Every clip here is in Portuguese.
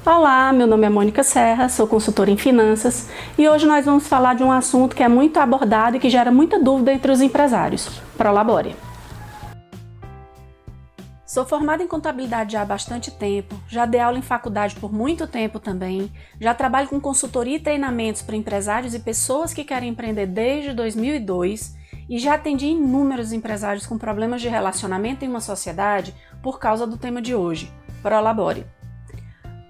Olá, meu nome é Mônica Serra, sou consultora em finanças e hoje nós vamos falar de um assunto que é muito abordado e que gera muita dúvida entre os empresários: Prolabore. Sou formada em contabilidade já há bastante tempo, já dei aula em faculdade por muito tempo também, já trabalho com consultoria e treinamentos para empresários e pessoas que querem empreender desde 2002 e já atendi inúmeros empresários com problemas de relacionamento em uma sociedade por causa do tema de hoje: Prolabore.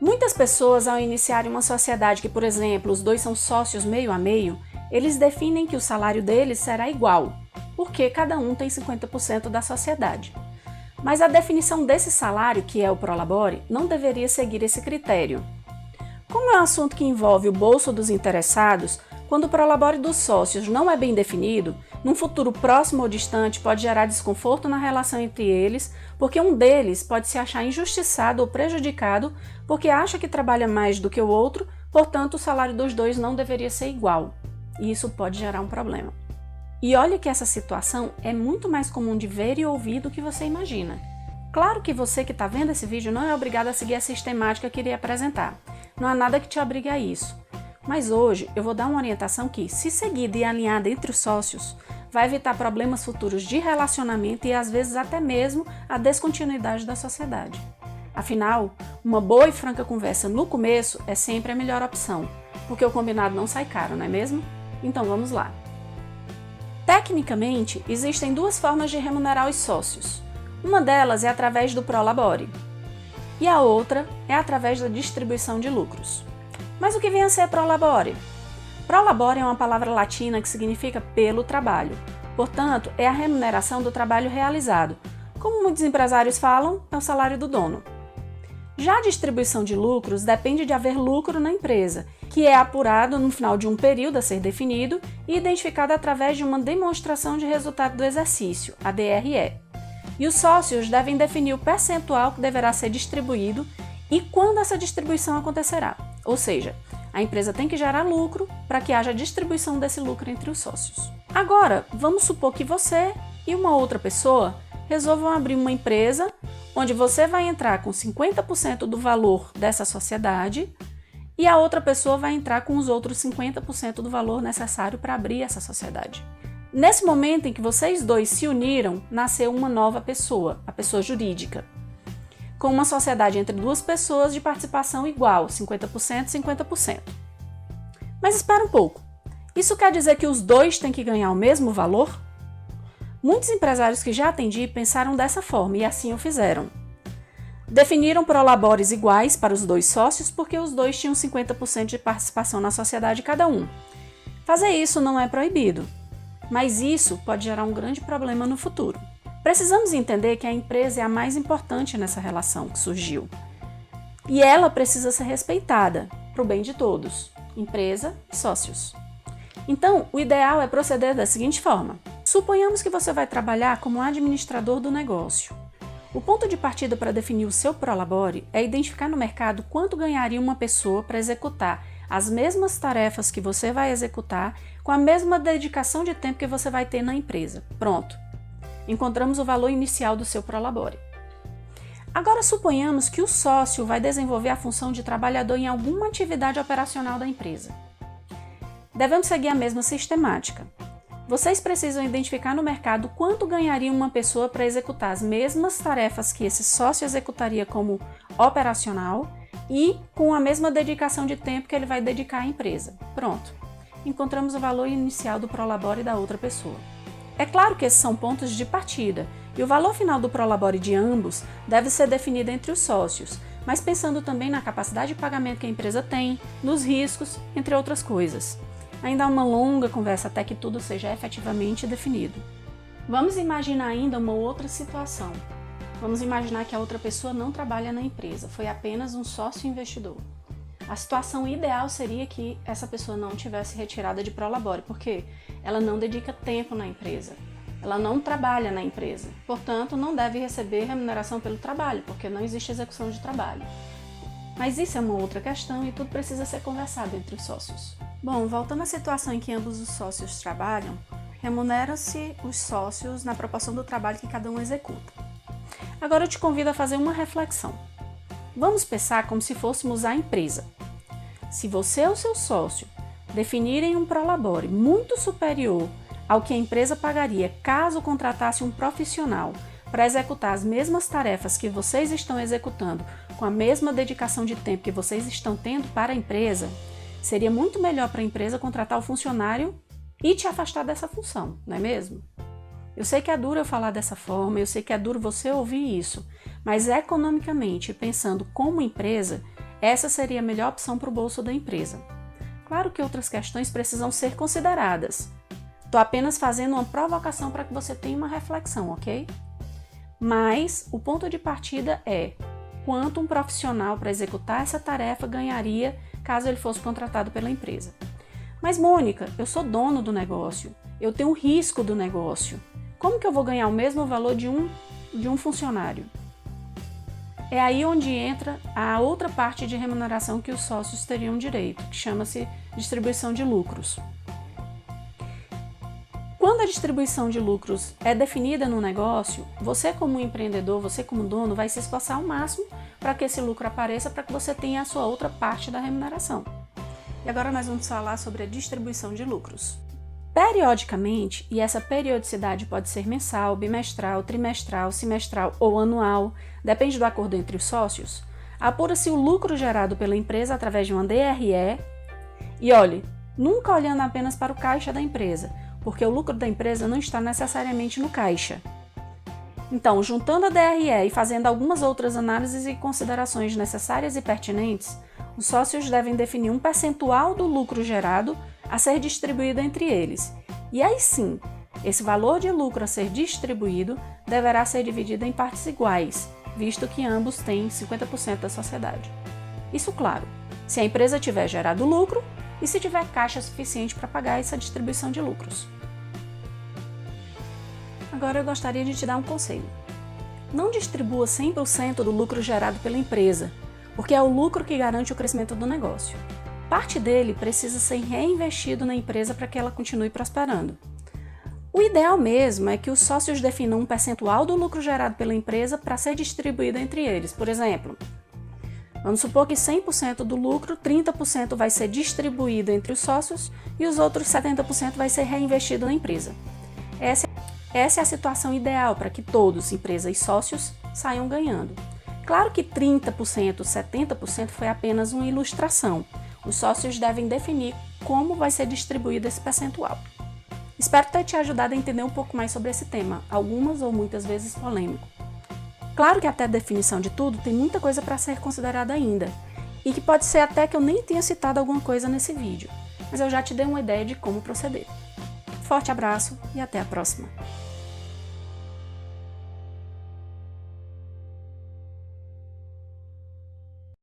Muitas pessoas, ao iniciarem uma sociedade que, por exemplo, os dois são sócios meio a meio, eles definem que o salário deles será igual, porque cada um tem 50% da sociedade. Mas a definição desse salário, que é o Prolabore, não deveria seguir esse critério. Como é um assunto que envolve o bolso dos interessados, quando o Prolabore dos sócios não é bem definido, num futuro próximo ou distante pode gerar desconforto na relação entre eles, porque um deles pode se achar injustiçado ou prejudicado porque acha que trabalha mais do que o outro, portanto o salário dos dois não deveria ser igual. E isso pode gerar um problema. E olha que essa situação é muito mais comum de ver e ouvir do que você imagina. Claro que você que está vendo esse vídeo não é obrigado a seguir a sistemática que irei apresentar. Não há nada que te obrigue a isso. Mas hoje eu vou dar uma orientação que, se seguida e alinhada entre os sócios, vai evitar problemas futuros de relacionamento e às vezes até mesmo a descontinuidade da sociedade. Afinal, uma boa e franca conversa no começo é sempre a melhor opção, porque o combinado não sai caro, não é mesmo? Então vamos lá. Tecnicamente, existem duas formas de remunerar os sócios. Uma delas é através do Prolabore e a outra é através da distribuição de lucros. Mas o que vem a ser Prolabore? Prolabore é uma palavra latina que significa pelo trabalho. Portanto, é a remuneração do trabalho realizado. Como muitos empresários falam, é o salário do dono. Já a distribuição de lucros depende de haver lucro na empresa, que é apurado no final de um período a ser definido e identificado através de uma demonstração de resultado do exercício, a DRE. E os sócios devem definir o percentual que deverá ser distribuído e quando essa distribuição acontecerá. Ou seja, a empresa tem que gerar lucro para que haja distribuição desse lucro entre os sócios. Agora, vamos supor que você e uma outra pessoa resolvam abrir uma empresa onde você vai entrar com 50% do valor dessa sociedade e a outra pessoa vai entrar com os outros 50% do valor necessário para abrir essa sociedade. Nesse momento em que vocês dois se uniram, nasceu uma nova pessoa, a pessoa jurídica, com uma sociedade entre duas pessoas de participação igual, 50%, 50%. Mas espera um pouco, isso quer dizer que os dois têm que ganhar o mesmo valor? Muitos empresários que já atendi pensaram dessa forma e assim o fizeram. Definiram prolabores iguais para os dois sócios porque os dois tinham 50% de participação na sociedade cada um. Fazer isso não é proibido, mas isso pode gerar um grande problema no futuro. Precisamos entender que a empresa é a mais importante nessa relação que surgiu. E ela precisa ser respeitada, para o bem de todos, empresa e sócios. Então, o ideal é proceder da seguinte forma. Suponhamos que você vai trabalhar como administrador do negócio. O ponto de partida para definir o seu Prolabore é identificar no mercado quanto ganharia uma pessoa para executar as mesmas tarefas que você vai executar com a mesma dedicação de tempo que você vai ter na empresa. Pronto. Encontramos o valor inicial do seu Prolabore. Agora suponhamos que o sócio vai desenvolver a função de trabalhador em alguma atividade operacional da empresa. Devemos seguir a mesma sistemática. Vocês precisam identificar no mercado quanto ganharia uma pessoa para executar as mesmas tarefas que esse sócio executaria como operacional e com a mesma dedicação de tempo que ele vai dedicar à empresa. Pronto. Encontramos o valor inicial do Prolabore da outra pessoa. É claro que esses são pontos de partida e o valor final do Prolabore de ambos deve ser definido entre os sócios, mas pensando também na capacidade de pagamento que a empresa tem, nos riscos, entre outras coisas. Ainda há uma longa conversa até que tudo seja efetivamente definido. Vamos imaginar ainda uma outra situação. Vamos imaginar que a outra pessoa não trabalha na empresa, foi apenas um sócio investidor. A situação ideal seria que essa pessoa não tivesse retirada de Prolabore, porque ela não dedica tempo na empresa, ela não trabalha na empresa, portanto não deve receber remuneração pelo trabalho, porque não existe execução de trabalho. Mas isso é uma outra questão e tudo precisa ser conversado entre os sócios. Bom, voltando à situação em que ambos os sócios trabalham, remuneram-se os sócios na proporção do trabalho que cada um executa. Agora eu te convido a fazer uma reflexão. Vamos pensar como se fôssemos a empresa. Se você ou seu sócio definirem um prolabore muito superior ao que a empresa pagaria caso contratasse um profissional para executar as mesmas tarefas que vocês estão executando com a mesma dedicação de tempo que vocês estão tendo para a empresa, seria muito melhor para a empresa contratar o funcionário e te afastar dessa função, não é mesmo? Eu sei que é duro eu falar dessa forma, eu sei que é duro você ouvir isso, mas economicamente, pensando como empresa, essa seria a melhor opção para o bolso da empresa. Claro que outras questões precisam ser consideradas. Estou apenas fazendo uma provocação para que você tenha uma reflexão, ok? Mas o ponto de partida é quanto um profissional para executar essa tarefa ganharia caso ele fosse contratado pela empresa. Mas Mônica, eu sou dono do negócio, eu tenho um risco do negócio. Como que eu vou ganhar o mesmo valor de um funcionário? É aí onde entra a outra parte de remuneração que os sócios teriam direito, que chama-se distribuição de lucros. Quando a distribuição de lucros é definida no negócio, você como empreendedor, você como dono, vai se esforçar ao máximo para que esse lucro apareça, para que você tenha a sua outra parte da remuneração. E agora nós vamos falar sobre a distribuição de lucros. Periodicamente, e essa periodicidade pode ser mensal, bimestral, trimestral, semestral ou anual, depende do acordo entre os sócios, apura-se o lucro gerado pela empresa através de uma DRE e olhe, nunca olhando apenas para o caixa da empresa, porque o lucro da empresa não está necessariamente no caixa. Então, juntando a DRE e fazendo algumas outras análises e considerações necessárias e pertinentes, os sócios devem definir um percentual do lucro gerado a ser distribuído entre eles. E aí sim, esse valor de lucro a ser distribuído deverá ser dividido em partes iguais, visto que ambos têm 50% da sociedade. Isso, claro, se a empresa tiver gerado lucro e se tiver caixa suficiente para pagar essa distribuição de lucros. Agora eu gostaria de te dar um conselho. Não distribua 100% do lucro gerado pela empresa, porque é o lucro que garante o crescimento do negócio. Parte dele precisa ser reinvestido na empresa para que ela continue prosperando. O ideal mesmo é que os sócios definam um percentual do lucro gerado pela empresa para ser distribuído entre eles. Por exemplo, vamos supor que 100% do lucro, 30% vai ser distribuído entre os sócios e os outros 70% vai ser reinvestido na empresa. Essa é a situação ideal para que todos, empresa e sócios, saiam ganhando. Claro que 30%, 70% foi apenas uma ilustração. Os sócios devem definir como vai ser distribuído esse percentual. Espero ter te ajudado a entender um pouco mais sobre esse tema, algumas ou muitas vezes polêmico. Claro que até a definição de tudo tem muita coisa para ser considerada ainda, e que pode ser até que eu nem tenha citado alguma coisa nesse vídeo, mas eu já te dei uma ideia de como proceder. Forte abraço e até a próxima!